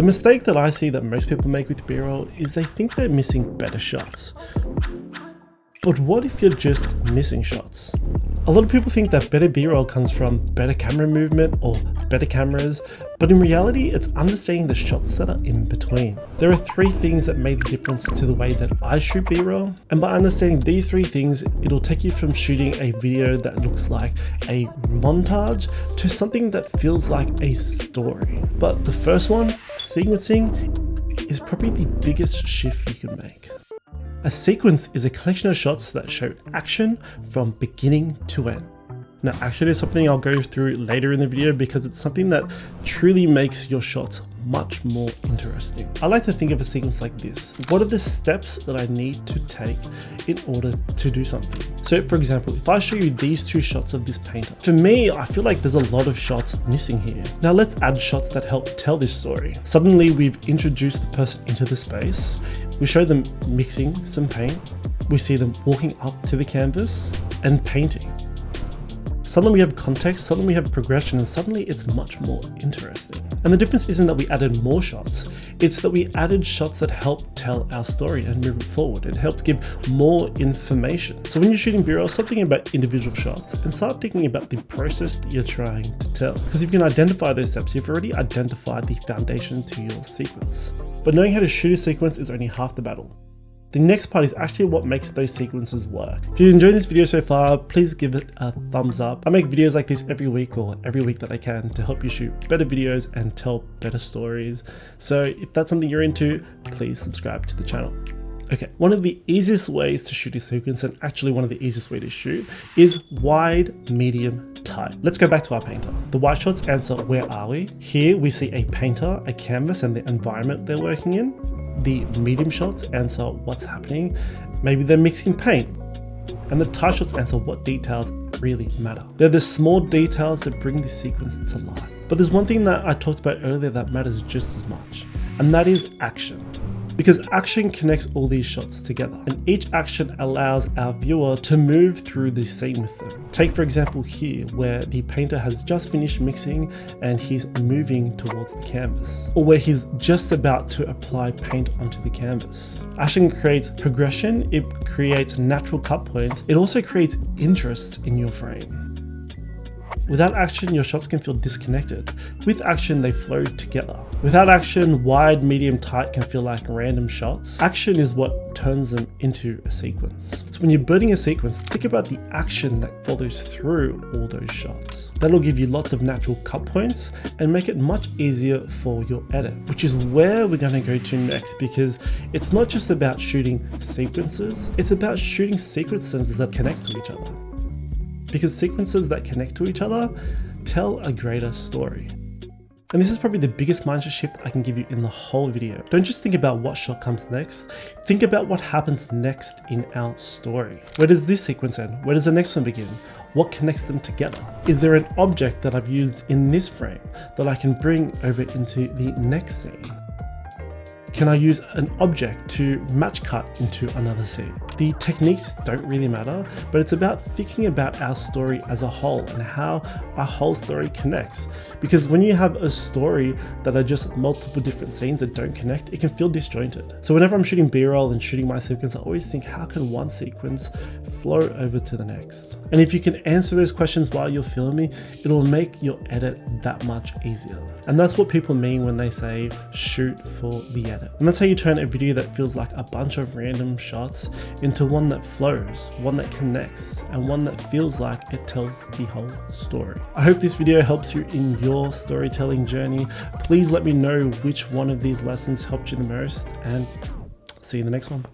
The mistake that I see that most people make with B-roll is they think they're missing better shots. But what if you're just missing shots? A lot of people think that better B-roll comes from better camera movement or better cameras, but in reality, it's understanding the shots that are in between. There are 3 things that made the difference to the way that I shoot B-roll, and by understanding these 3 things, it'll take you from shooting a video that looks like a montage to something that feels like a story. But the first one, sequencing, is probably the biggest shift you can make. A sequence is a collection of shots that show action from beginning to end. Now, action is something I'll go through later in the video because it's something that truly makes your shots much more interesting. I like to think of a sequence like this. What are the steps that I need to take in order to do something? So for example, if I show you these 2 shots of this painter, for me, I feel like there's a lot of shots missing here. Now let's add shots that help tell this story. Suddenly we've introduced the person into the space. We show them mixing some paint. We see them walking up to the canvas and painting. Suddenly we have context, suddenly we have progression, and suddenly it's much more interesting. And the difference isn't that we added more shots, it's that we added shots that help tell our story and move it forward. It helps give more information. So when you're shooting B-roll, stop thinking about individual shots and start thinking about the process that you're trying to tell. Because if you can identify those steps, you've already identified the foundation to your sequence. But knowing how to shoot a sequence is only half the battle. The next part is actually what makes those sequences work. If you enjoyed this video so far, please give it a thumbs up. I make videos like this every week or every week that I can to help you shoot better videos and tell better stories. So if that's something you're into, please subscribe to the channel. Okay, one of the easiest ways to shoot a sequence, and actually one of the easiest way to shoot, is wide, medium, tight. Let's go back to our painter. The wide shots answer, where are we? Here we see a painter, a canvas, and the environment they're working in. The medium shots answer what's happening. Maybe they're mixing paint. And the tight shots answer what details really matter. They're the small details that bring the sequence to life. But there's one thing that I talked about earlier that matters just as much, and that is action. Because action connects all these shots together, and each action allows our viewer to move through the scene with them. Take for example here, where the painter has just finished mixing and he's moving towards the canvas, or where he's just about to apply paint onto the canvas. Action creates progression, it creates natural cut points, it also creates interest in your frame. Without action, your shots can feel disconnected. With action, they flow together. Without action, wide, medium, tight can feel like random shots. Action is what turns them into a sequence. So when you're building a sequence, think about the action that follows through all those shots. That'll give you lots of natural cut points and make it much easier for your edit, which is where we're going to go to next, because it's not just about shooting sequences, it's about shooting sequences that connect to each other. Because sequences that connect to each other tell a greater story. And this is probably the biggest mindset shift I can give you in the whole video. Don't just think about what shot comes next, think about what happens next in our story. Where does this sequence end? Where does the next one begin? What connects them together? Is there an object that I've used in this frame that I can bring over into the next scene? Can I use an object to match cut into another scene? The techniques don't really matter, but it's about thinking about our story as a whole and how our whole story connects. Because when you have a story that are just multiple different scenes that don't connect, it can feel disjointed. So whenever I'm shooting B-roll and shooting my sequence, I always think, how can one sequence flow over to the next? And if you can answer those questions while you're filming, it'll make your edit that much easier. And that's what people mean when they say shoot for the edit. And that's how you turn a video that feels like a bunch of random shots into one that flows, one that connects, and one that feels like it tells the whole story. I hope this video helps you in your storytelling journey. Please let me know which one of these lessons helped you the most, and see you in the next one.